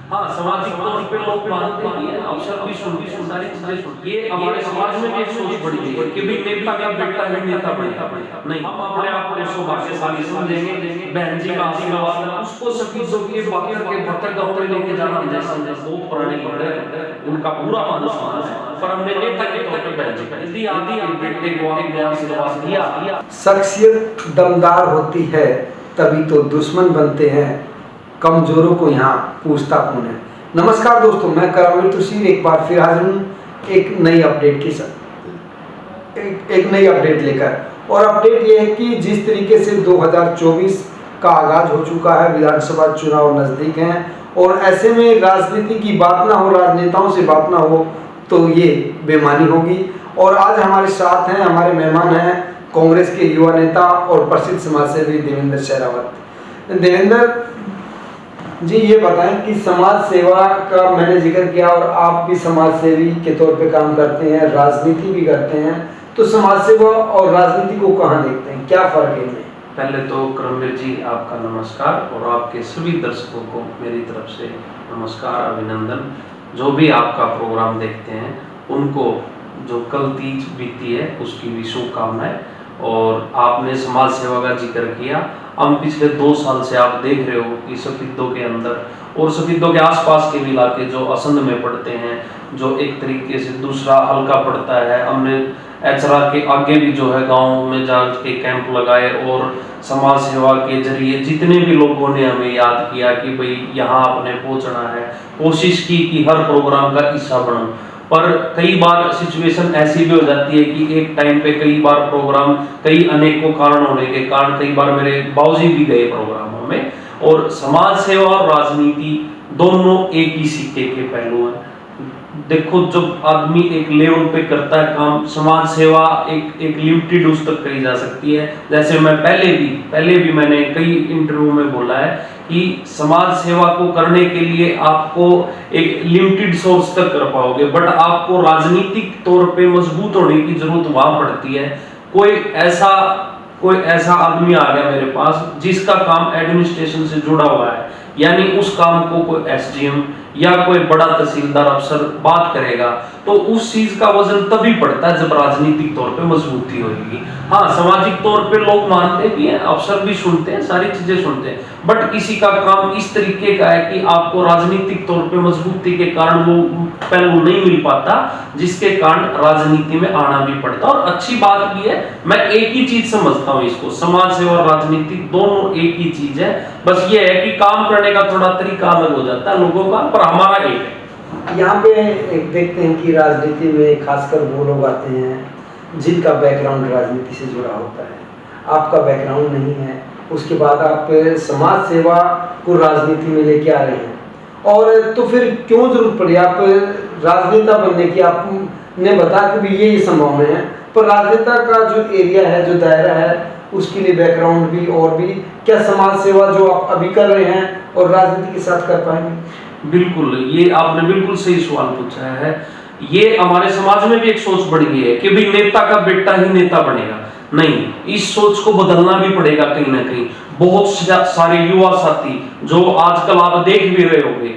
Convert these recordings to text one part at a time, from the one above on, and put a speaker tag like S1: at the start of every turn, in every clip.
S1: हाँ, सामाजिक तौर पे लोग मानते हैं कि अवसर भी सुनते हैं, सारी चीजें सुनते हैं। ये हमारे समाज में भी एक सोच बड़ी है कि भाई नेता का बेटा ही नेता बनेगा। नहीं, हम अपने आप को सौभाग्यशाली समझेंगे, बहन जी का आशीर्वाद, उसको सफीसों के बख्तर कपड़े लेके जाना जैसे बहुत पुराने लीडर हैं, उनका पूरा मान सम्मान है, पर हमने नेता के तौर पे बहन जी का यदि आपके बेटे को आपने आशीर्वाद दिया।
S2: शख्सियत दमदार होती है तभी तो दुश्मन बनते हैं, कमजोरों को यहाँ पूछता कौन है। नमस्कार दोस्तों, मैं करमवीर तुषार एक बार फिर हाजिर हूँ एक नई अपडेट के साथ, एक नई अपडेट लेकर। और अपडेट ये है कि जिस तरीके से 2024 का आगाज हो चुका है, विधानसभा चुनाव नज़दीक हैं और ऐसे में राजनीति की बात ना हो, राजनेताओं से बात ना हो तो ये बेईमानी होगी। और आज हमारे साथ हैं, हमारे मेहमान हैं कांग्रेस के युवा नेता और प्रसिद्ध समाजसेवी देवेंद्र शेरावत। देवेंद्र जी, ये बताएं कि समाज सेवा का मैंने जिक्र किया और आप भी समाज सेवी के तौर पे काम करते हैं, राजनीति भी करते हैं, तो समाज सेवा और राजनीति को कहाँ देखते हैं, क्या फर्क है इनमें?
S1: पहले तो करमवीर जी आपका नमस्कार और आपके सभी दर्शकों को मेरी तरफ से नमस्कार, अभिनंदन। जो भी आपका प्रोग्राम देखते हैं उनको जो कल तीज बीती है उसकी भी शुभकामनाएं। और आपने समाज सेवा का जिक्र किया, हम पिछले 2 साल से आप देख रहे हो कि सफीदों के अंदर और सफीदों के आसपास के भी इलाके जो असंध में पड़ते हैं, जो एक तरीके से दूसरा हल्का पड़ता है, हमने एचरा के आगे भी जो है गांव में जाके कैंप लगाए और समाज सेवा के जरिए जितने भी लोगों ने हमें याद किया कि भाई यहाँ आपने पहुंचना है, कोशिश की कि हर प्रोग्राम का हिस्सा बनूं। पर कई बार सिचुएशन ऐसी भी हो जाती है कि एक टाइम पे कई बार प्रोग्राम कई अनेकों कारण होने के कारण कई बार मेरे बाबूजी भी गए प्रोग्रामों में। और समाज सेवा और राजनीति दोनों एक ही सिक्के के पहलू हैं। देखो, जब आदमी एक लेवल पे करता है काम, समाज सेवा एक लिमिटेड उस तक करी जा सकती है। जैसे मैं पहले भी मैंने कई इंटरव्यू में बोला है कि समाज सेवा को करने के लिए आपको एक लिमिटेड सोर्स तक कर पाओगे, बट आपको राजनीतिक तौर पे मजबूत होने की जरूरत वहां पड़ती है। कोई ऐसा आदमी आ गया मेरे पास जिसका काम एडमिनिस्ट्रेशन से जुड़ा हुआ है, यानी उस काम को कोई एसडीएम या कोई बड़ा तहसीलदार अफसर बात करेगा तो उस चीज का वजन तभी पड़ता है जब राजनीतिक तौर पे मजबूती होगी। हाँ, सामाजिक तौर पे लोग मानते भी हैं, अफसर भी सुनते हैं, सारी चीजें सुनते हैं, बट किसी का काम इस तरीके का है कि आपको राजनीतिक तौर पे मजबूती के कारण वो पहलू नहीं मिल पाता, जिसके कारण राजनीति में आना भी पड़ता। और अच्छी बात भी है, मैं एक ही चीज समझता हूँ इसको, समाज सेवा और राजनीति दोनों एक ही चीज है, बस ये है कि काम करने का थोड़ा तरीका अलग हो जाता है लोगों का, पर हमारा एक है।
S2: यहाँ पे एक देखते हैं कि राजनीति में खासकर वो लोग आते हैं जिनका बैकग्राउंड राजनीति से जुड़ा होता है। आपका बैकग्राउंड नहीं है, उसके बाद आप समाज सेवा को राजनीति में लेके आ रहे हैं, और तो फिर क्यों जरूरत पड़ी आप राजनेता बनने की? आपने बताया कि भी ये संभावना है, पर राजनेता का जो एरिया है, जो दायरा है, उसके लिए बैकग्राउंड भी और भी, क्या समाज सेवा जो आप अभी कर रहे हैं और राजनीति के साथ कर पाएंगे?
S1: बिल्कुल, ये आपने बिल्कुल सही सवाल पूछा है। ये हमारे समाज में भी एक सोच बढ़ गई है कि भाई नेता का बेटा ही नेता बनेगा। नहीं, इस सोच को बदलना भी पड़ेगा कहीं ना कहीं। बहुत सारे युवा साथी जो आजकल आप देख भी रहे होंगे,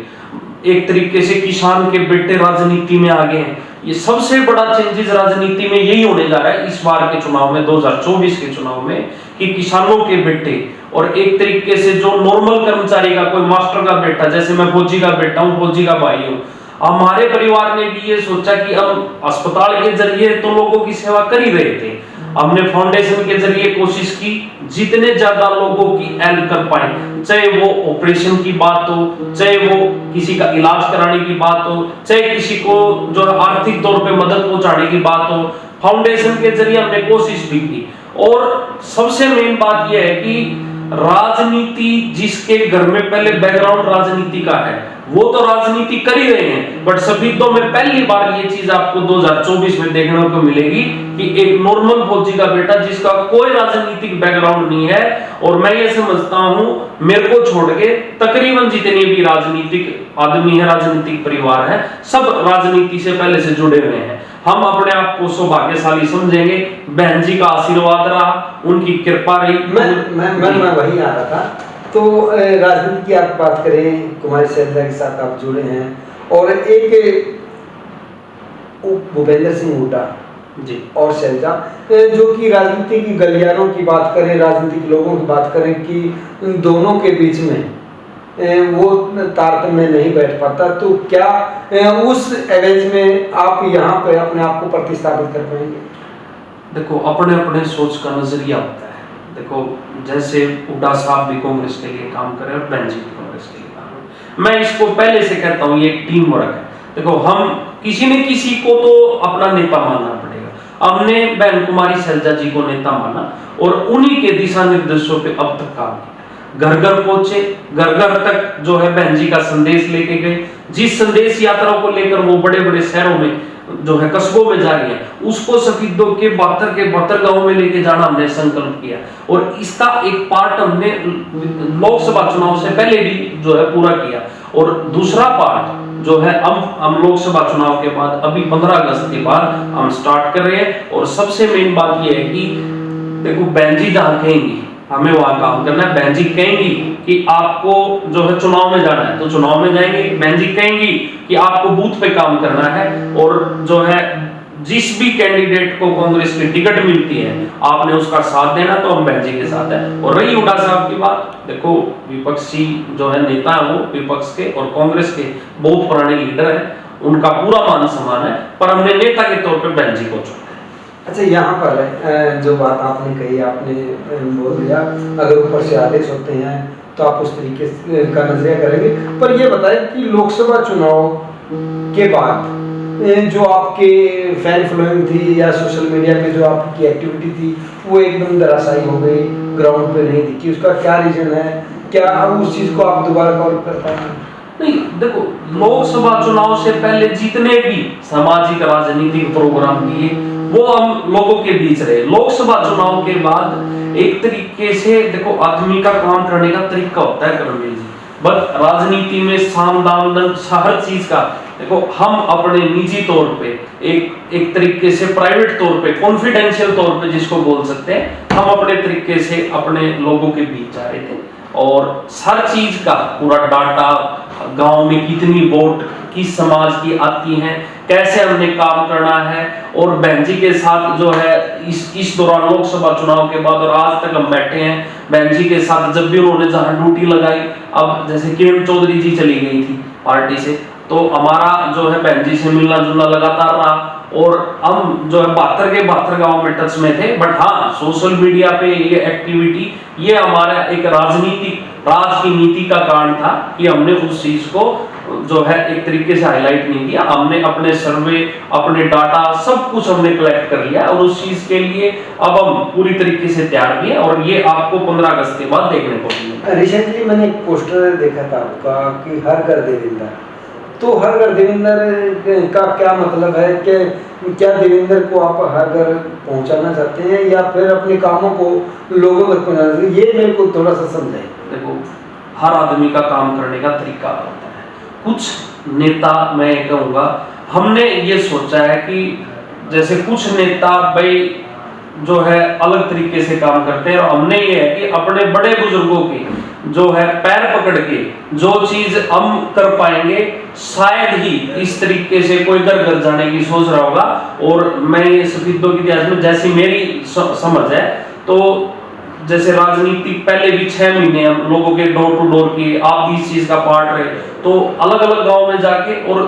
S1: एक तरीके से किसान के बेटे राजनीति में आ गए हैं। ये सबसे बड़ा चेंजेस राजनीति में यही होने जा रहा है इस बार के चुनाव में, 2024 के चुनाव में, कि किसानों के बेटे और एक तरीके से जो नॉर्मल कर्मचारी का, कोई मास्टर का बेटा, जैसे मैं फौजी का बेटा हूँ, फौजी का भाई हूँ, हमारे परिवार ने भी ये सोचा कि हम अस्पताल के जरिए तो लोगों की सेवा कर ही रहे थे, हमने फाउंडेशन के जरिए कोशिश की जितने ज्यादा लोगों की हेल्प कर पाए, चाहे वो ऑपरेशन की बात हो, चाहे वो किसी का इलाज कराने की बात हो, चाहे किसी को जो आर्थिक तौर पे मदद पहुंचाने की बात हो, फाउंडेशन के जरिए हमने कोशिश भी की। और सबसे मेन बात यह है कि राजनीति जिसके घर में पहले बैकग्राउंड राजनीति का है वो तो राजनीति कर ही रहे हैं, बट सफीदों में पहली बार ये चीज आपको 2024 में देखने को मिलेगी कि एक नॉर्मल फौजी का बेटा जिसका कोई राजनीतिक बैकग्राउंड नहीं है, और मैं ये समझता हूं मेरे को छोड़ के तकरीबन जितने भी राजनीतिक आदमी है, राजनीतिक परिवार है, सब राजनीति से पहले से जुड़े हुए हैं। हम अपने आप को सौभाग्यशाली समझेंगे, बहन जी का आशीर्वाद रहा, उनकी कृपा रही।
S2: मैं वही आ रहा था तो राजनीति की आप बात करें, कुमारी शैलजा के साथ आप जुड़े हैं, और एक भूपेंद्र सिंह हुड्डा
S1: जी
S2: और शैलजा, जो कि राजनीति की गलियारों की बात करें, राजनीतिक लोगों की बात करें कि इन दोनों के बीच में वो तारतम्य नहीं बैठ पाता, तो क्या उस एवज में आप यहाँ पे अपने आप को प्रतिस्थापित कर पाएंगे?
S1: देखो, अपने अपने सोच का नजरिया होता है। देखो, जैसे हुड्डा साहब भी कांग्रेस के लिए काम करे और बेंजी भी कांग्रेस के लिए काम करे, मैं इसको पहले से कहता हूँ, ये एक टीम वर्क है। देखो, हम किसी न किसी को तो अपना नेता मानना पड़ेगा। हमने बहन कुमारी शैलजा जी को नेता माना और उन्हीं के दिशा निर्देशों पे अब तक काम किया। घर घर पहुंचे, घर घर तक जो है बहन जी का संदेश लेके गए। जिस संदेश यात्राओं को लेकर वो बड़े बड़े शहरों में जो है कस्बों में जा रही है, उसको सफीदों के 72 गांव में लेके जाना हमने संकल्प किया। और इसका एक पार्ट हमने लोकसभा चुनाव से पहले भी जो है पूरा किया, और दूसरा पार्ट जो है हम लोकसभा चुनाव के बाद अभी 15 अगस्त के बाद हम स्टार्ट कर रहे हैं। और सबसे मेन बात यह है कि देखो, बहन जी जहां कहेंगी हमें वहां काम करना है। बहन जी कहेंगी कि आपको जो है चुनाव में जाना है तो चुनाव में जाएंगे। बहन जी कहेंगी कि आपको बूथ पे काम करना है, और जो है जिस भी कैंडिडेट को कांग्रेस की टिकट मिलती है आपने उसका साथ देना, तो हम बहन जी के साथ है। और रही हुड्डा साहब की बात, देखो विपक्षी जो है नेता है वो विपक्ष के और कांग्रेस के बहुत पुराने लीडर हैं, उनका पूरा मान सम्मान है, पर हमने नेता के तौर पर बहन जी को चुना।
S2: अच्छा, यहाँ पर जो बात आपने कही, आपने बोल दिया अगर ऊपर से आदेश होते हैं तो आप उस तरीके का नजरिया करेंगे। पर ये बताएं कि लोकसभा चुनाव के बाद जो आपके फैन फॉलोइंग थी या सोशल मीडिया पे जो आपकी एक्टिविटी थी वो एकदम धराशायी हो गई, ग्राउंड पे नहीं दिखी, उसका क्या रीजन है? क्या अब उस चीज को आप दोबारा कवर कर पाएंगे?
S1: नहीं, देखो, लोकसभा चुनाव से पहले जितने भी सामाजिक राजनीतिक प्रोग्राम किए वो हम लोगों के बीच रहे। लोकसभा चुनाव के बाद एक तरीके से देखो, आदमी का काम करने का तरीका होता है करमवीर जी, बस राजनीति में साम दाम दंड हर चीज का देखो, हम अपने निजी तौर पे एक तरीके से प्राइवेट तौर पे कॉन्फिडेंशियल तौर पे जिसको बोल सकते हैं, हम अपने तरीके से अपने लोगों के बीच जा रहे थे और हर चीज का पूरा डाटा, गांव में कितनी वोट किस समाज की आती हैं, कैसे हमने काम करना है। और बहन जी के साथ जो है इस दौरान लोकसभा चुनाव के बाद और आज तक हम बैठे हैं बहन जी के साथ। जब भी उन्होंने जहां ड्यूटी लगाई, अब जैसे किरण चौधरी जी चली गई थी पार्टी से, तो हमारा जो है बहन जी से मिलना जुलना लगातार रहा, और हम जो है 72 गांव में टच में थे। बट हाँ, सोशल मीडिया पे ये एक्टिविटी, ये हमारा एक राज की नीति का कारण था कि हमने उस चीज को जो है एक तरीके से हाईलाइट नहीं किया। हमने अपने सर्वे, अपने डाटा सब कुछ हमने कलेक्ट कर लिया, और उस चीज के लिए अब हम पूरी तरीके से तैयार भी हैं, और ये आपको 15 अगस्त के बाद देखने को मिलेगा।
S2: रिसेंटली मैंने एक पोस्टर देखा था आपका कि हर घर देवेंद्र, तो हर घर देवेंद्र का क्या मतलब है? कि क्या देवेंद्र को आप हर घर पहुंचाना चाहते हैं या फिर अपने कामों को लोगों तक पहुंचाना चाहते हैं? ये मेरे को थोड़ा सा समझाइए।
S1: देखो, हर आदमी का काम करने का तरीका होता है। कुछ नेता, मैं कहूँगा, हमने ये सोचा है कि जैसे कुछ नेता भाई जो है अलग तरीके से काम करते हैं, और हमने ये है कि अपने बड़े बुजुर्गों के जो है पैर पकड़ के जो चीज हम कर पाएंगे, शायद ही इस तरीके से कोई घर घर जाने की सोच रहा होगा। और मैं ये सफीदों के इतिहास में जैसी मेरी समझ है, तो जैसे राजनीति पहले भी 6 महीने हम लोगों के डोर टू डोर की, आप भी इस चीज का पार्ट रहे, तो अलग अलग गांव में जाके, और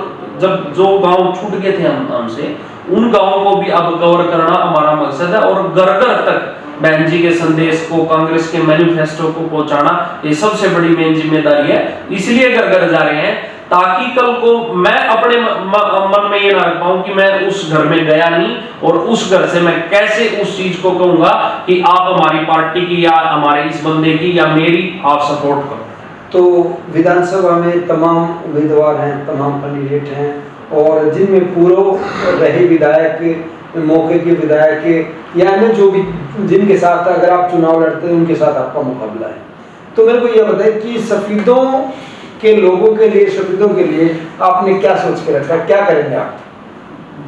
S1: जब जो गांव छूट गए थे हमसे, उन गांवों को भी अब कवर करना हमारा मकसद है, और घर घर तक बहन जी के संदेश को, कांग्रेस के मैनिफेस्टो को पहुंचाना, ये सबसे बड़ी मेन जिम्मेदारी है। इसलिए घर घर जा रहे हैं ताकि कल को मैं अपने मन में ये ना रख पाऊं कि मैं उस घर में गया नहीं, और उस घर से मैं कैसे उस चीज को कहूंगा कि आप हमारी पार्टी की या हमारे इस बंदे की या मेरी आप सपोर्ट करो।
S2: तो विधानसभा में तमाम उम्मीदवार हैं, तमाम कैंडिडेट हैं, और जिनमें पूर्व रहे विधायक, मौके के विधायक, यानी जो भी जिनके साथ अगर आप चुनाव लड़ते हैं उनके साथ आपका मुकाबला है। तो मेरे को यह बताएं कि सफीदों के लोगों के लिए, सफीदों के लिए आपने क्या सोच के रखा है, क्या करेंगे आप?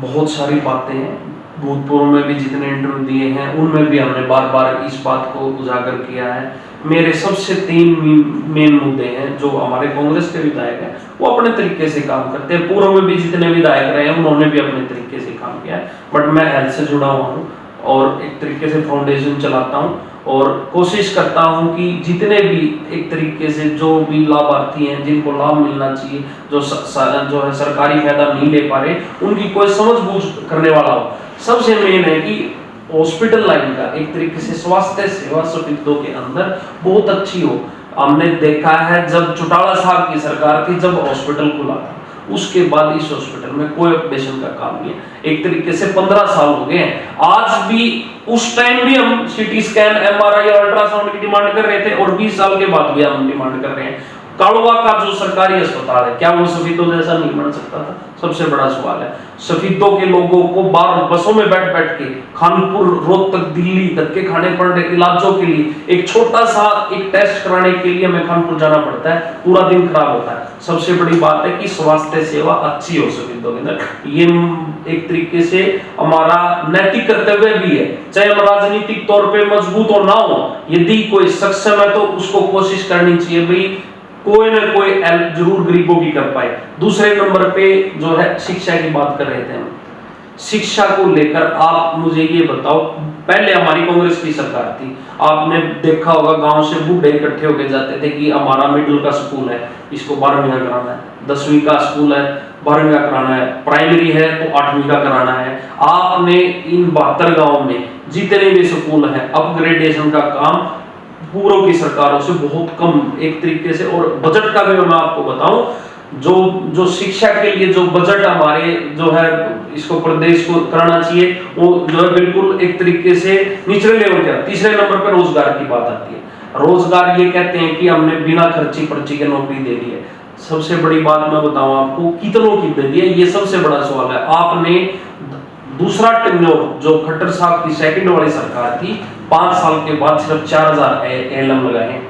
S1: बहुत सारी बातें हैं, भूतपूर्व में भी जितने इंटरव्यू दिए हैं उनमें भी हमने बार बार इस बात को उजागर किया है मेरे सबसे 3 मेन मुद्दे हैं जो हमारे कांग्रेस के विधायक हैं वो अपने तरीके से काम करते हैं। पूर्व में भी जितने विधायक रहे हैं उन्होंने भी अपने तरीके से काम किया है, बट मैं हेल्थ से जुड़ा हुआ हूँ और एक तरीके से फाउंडेशन चलाता हूँ और कोशिश करता हूँ कि जितने भी एक तरीके से जो भी लाभार्थी हैं जिनको लाभ मिलना चाहिए, जो है सरकारी फायदा नहीं ले पा रहे, उनकी कोई समझ बूझ करने वाला हो। सबसे मेन है कि हॉस्पिटल लाइन का एक तरीके से स्वास्थ्य सेवा सफिद्दो के अंदर बहुत अच्छी हो। हमने देखा है जब चौटाला साहब की सरकार थी, जब हॉस्पिटल खुला था, उसके बाद इस हॉस्पिटल में कोई ऑपरेशन का काम नहीं है। एक तरीके से 15 साल हो गए हैं। आज भी उस टाइम भी हम सीटी स्कैन, एमआरआई और अल्ट्रासाउंड की डिमांड कर रहे थे और 20 साल के बाद भी हम डिमांड कर रहे हैं। कालवा का जो सरकारी अस्पताल है, क्या वो सफिद्दो जैसा नहीं बन सकता था? सबसे बड़ा सवाल है। सफिद्दो के लोगों को बार बसों में बैठ बैठ के कानपुर, रोहतक, दिल्ली धक्के खाने पड़ रहे इलाजों के लिए। एक छोटा सा एक टेस्ट कराने के लिए हमें कानपुर जाना पड़ता है, पूरा दिन खराब होता है। सबसे बड़ी बात है कि स्वास्थ्य सेवा अच्छी हो सफिद्दो के अंदर। ये एक तरीके से हमारा नैतिक कर्तव्य भी है, चाहे हम राजनीतिक तौर पे मजबूत हो ना हो, यदि कोई सक्षम है तो उसको कोशिश करनी चाहिए भाई कोई ना कोई हेल्प जरूर गरीबों की कर पाए। दूसरे नंबर पे जो है शिक्षा की बात कर रहे थे हम। शिक्षा को लेकर आप मुझे ये बताओ, पहले हमारी कांग्रेस की सरकार थी, आपने देखा होगा गांव से बूढ़े इकट्ठे होके जाते थे कि हमारा मिडिल का स्कूल है, इसको 12वीं का कराना है, 10वीं का स्कूल है 12वीं का कराना है, प्राइमरी है तो 8वीं का कराना है। आपने इन 72 गाँव में जितने भी स्कूल है अपग्रेडेशन का काम पूर्व की सरकारों से बहुत कम एक तरीके से। और बजट का भी मैं आपको बताऊं, जो शिक्षा के लिए जो बजट हमारे जो है इसको प्रदेश को करना चाहिए वो जो है बिल्कुल एक तरीके से निचले लेवल का। तीसरे नंबर पर रोजगार की बात आती है। रोजगार ये कहते हैं कि हमने बिना खर्ची पर्ची के नौकरी दे दी है। सबसे बड़ी बात मैं बताऊं आपको, कितनों की दे दी है, ये सबसे बड़ा सवाल है। आपने दूसरा टेन्योर जो खट्टर साहब की सेकंड वाली सरकार थी, 5 साल के बाद सिर्फ 4000 एलएम लगाए।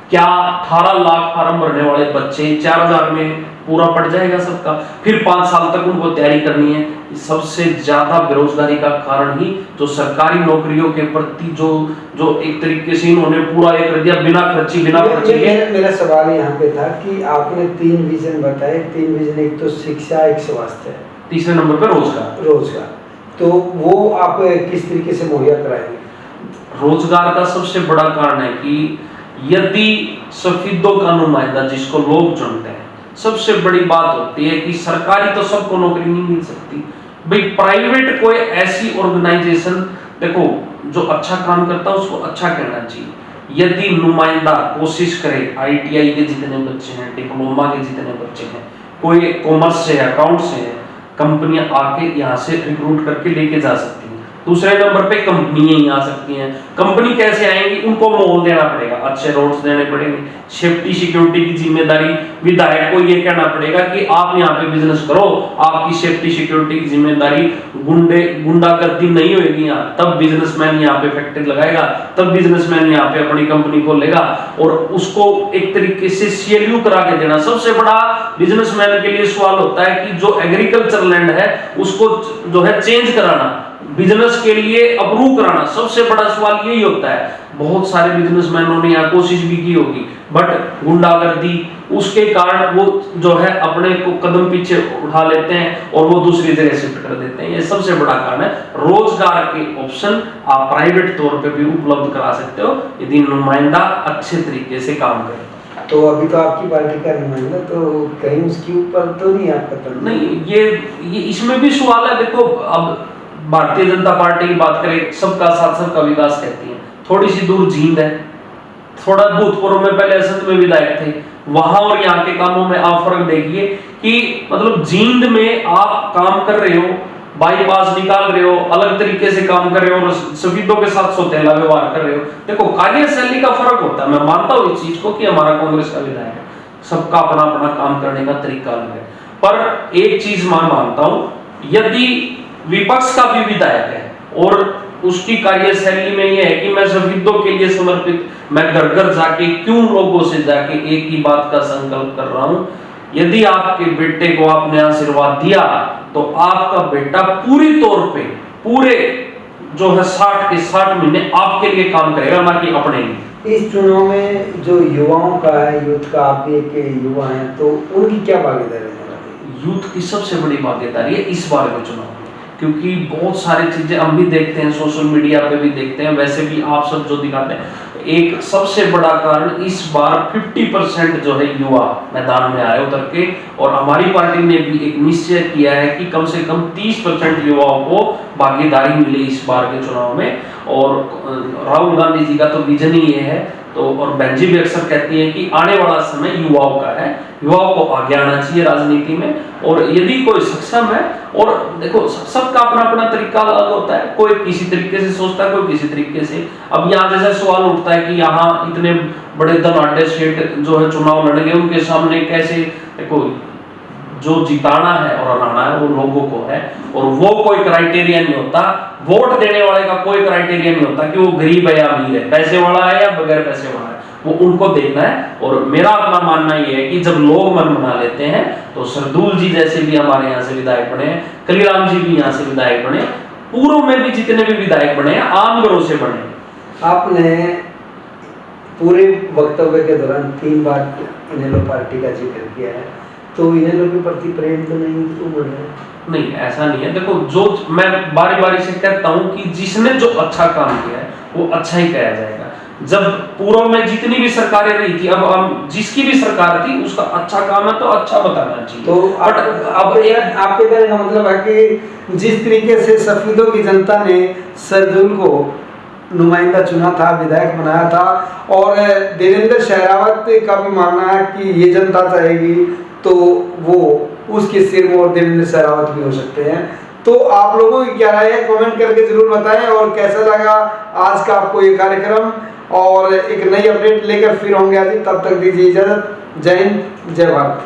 S1: क्या 18 लाख फार्म भरने वाले बच्चे 4000 में पूरा पड़ जाएगा सबका? फिर 5 साल तक उनको तैयारी करनी है। सबसे ज्यादा बेरोजगारी का कारण ही जो सरकारी नौकरियों के प्रति जो एक तरीके से इन्होंने पूरा ये कर दिया बिना खर्ची बिना पर्ची के।
S2: मेरा सवाल यहाँ पे था कि आपने 3 विजन बताए। 3 विजन, एक तो शिक्षा, एक स्वास्थ्य,
S1: तीसरे नंबर पर रोजगार।
S2: तो वो आप किस तरीके से मुहैया कराएंगे?
S1: रोजगार का सबसे बड़ा कारण है कि यदि सफिद्दो का नुमाइंदा जिसको लोग चुनते हैं, सबसे बड़ी बात होती है कि सरकारी तो सबको नौकरी नहीं मिल सकती भाई, प्राइवेट कोई ऐसी ऑर्गेनाइजेशन देखो जो अच्छा काम करता है उसको अच्छा कहना चाहिए। यदि नुमाइंदा कोशिश करे, आईटीआई के जितने बच्चे हैं, डिप्लोमा के जितने बच्चे हैं, कोई कॉमर्स से है, अकाउंट से है, कंपनियां आके यहाँ से रिक्रूट करके लेके जा सकती हैं। दूसरे नंबर पे कंपनियां ही आ सकती हैं। कंपनी कैसे आएंगी? उनको मोल देना पड़ेगा, अच्छे रोड्स देने पड़ेंगे, सेफ्टी सिक्योरिटी की जिम्मेदारी विधायक को ये कहना पड़ेगा कि आप यहाँ पे बिजनेस करो, आपकी सेफ्टी सिक्योरिटी की जिम्मेदारी, गुंडागर्दी नहीं होगी यहाँ, तब बिजनेसमैन यहाँ पे फैक्ट्री लगाएगा, तब बिजनेसमैन यहाँ पे अपनी कंपनी खोलेगा और उसको एक तरीके से सीएलयू करा के देना। सबसे बड़ा बिजनेसमैन के लिए सवाल होता है कि जो एग्रीकल्चर लैंड है उसको जो है चेंज कराना, बिजनेस के लिए अप्रूव कराना, सबसे बड़ा सवाल यही होता है। बहुत सारे बिजनेसमैनों ने यहाँ कोशिश भी की होगी, बट गुंडागर्दी उसके कारण वो जो है अपने को कदम पीछे उठा लेते हैं और वो दूसरी जगह शिफ्ट कर देते हैं। ये सबसे बड़ा कारण है। रोजगार के ऑप्शन आप प्राइवेट तौर पे भी उपलब्ध करा सकते हो यदि नुमाइंदा अच्छे तरीके से काम करे।
S2: तो अभी तो आपकी पार्टी का नुमाइंदा, तो कहीं उसके ऊपर तो नहीं आपका तंत्र?
S1: नहीं, ये इसमें भी सवाल है। देखो, अब भारतीय जनता पार्टी की बात करें, सबका साथ सबका विकास कहती है, थोड़ी सी दूर जींद है, थोड़ा भूतपूर्व में पहले असंध में विधायक थे, वहां और यहाँ के कामों में आप फर्क देखिए कि मतलब जींद में आप काम कर रहे हो, बाईपास निकाल रहे हो, अलग तरीके से काम कर रहे हो और सफिद्दो के साथ सौतेला व्यवहार कर रहे हो। देखो, कार्यशैली का फर्क होता है। मैं मानता हूँ इस चीज को कि हमारा कांग्रेस का विधायक है, सबका अपना अपना काम करने का तरीका अलग है, पर एक चीज मैं मानता हूं, यदि विपक्ष का भी विधायक है और उसकी कार्यशैली में यह है कि मैं सफिद्दो के लिए समर्पित, मैं घर घर जाके क्यों लोगों से जाके एक ही बात का संकल्प कर रहा हूं, यदि आपके बेटे को आपने आशीर्वाद दिया तो आपका बेटा पूरी तौर पे पूरे जो है 60 के 60 महीने आपके लिए काम करेगा, ना कि अपने लिए।
S2: इस चुनाव में जो युवाओं का है, यूथ का, आप भी एक युवा हैं, तो उनकी क्या भागीदारी रहने वाली है?
S1: यूथ की सबसे बड़ी भागीदारी है इस बार के चुनाव में, क्योंकि बहुत सारी चीजें हम भी देखते हैं, सोशल मीडिया पे भी देखते हैं, वैसे भी आप सब जो दिखाते हैं, एक सबसे बड़ा कारण इस बार 50% जो है युवा मैदान में आए उतर के, और हमारी पार्टी ने भी एक निश्चय किया है कि कम से कम 30% युवाओं को भागीदारी मिले इस बार के चुनाव में। और राहुल गांधी जी का तो विजन ही ये है, तो और बहन जी भी अक्सर कहती है कि आने वाला समय युवाओं का है, युवाओं को आगे आना चाहिए राजनीति में। और यदि कोई सक्षम है, और देखो सबका अपना अपना तरीका अलग होता है, कोई किसी तरीके से सोचता है, कोई किसी तरीके से। अब यहाँ जैसा सवाल उठता है कि यहाँ इतने बड़े धनाढ़ सेठ जो है चुनाव लड़ गए, उनके सामने कैसे, देखो जो जिताना है और हराना है वो लोगों को है, और वो कोई क्राइटेरिया नहीं होता, वोट देने वाले का कोई क्राइटेरिया नहीं होता कि वो गरीब है या अमीर है, पैसे वाला है या बगैर पैसे वाला है, वो उनको देखना है। और मेरा अपना मानना ये है कि जब लोग मन बना लेते हैं, तो सरदूल जी जैसे भी हमारे यहाँ से विधायक बने, कलीराम जी भी यहाँ से विधायक बने, पूर्व में भी जितने भी विधायक बने आम घरों से बने।
S2: आपने पूरे वक्तव्य के दौरान 3 बार इनेलो पार्टी का जिक्र किया है, तो इनेलो के प्रति प्रेम तो नहीं क्यों बढ़ रहा है?
S1: नहीं, ऐसा नहीं है। देखो, जो मैं बारी बारी से कहता हूं कि जिसने जो अच्छा काम किया है वो अच्छा ही कहा जाएगा। जब पूर्व में जितनी भी सरकारें रही थी, अब हम जिसकी भी सरकार थी उसका अच्छा काम है तो अच्छा बताना चाहिए।
S2: तो अब आपके कहने का मतलब है कि जिस तरीके से सफेदों की जनता ने सरदुल को नुमाइंदा चुना था, विधायक बनाया था, और देवेंद्र शेरावत का भी मानना है कि ये जनता चाहेगी तो वो उसके सिर में और देवेंद्र शेरावत भी हो सकते हैं। तो आप लोगों की क्या राय है, कमेंट करके जरूर बताएं, और कैसा लगा आज का आपको ये कार्यक्रम। और एक नई अपडेट लेकर फिर होंगे आज, तब तक दीजिए इजाजत। जय हिंद, जय भारत।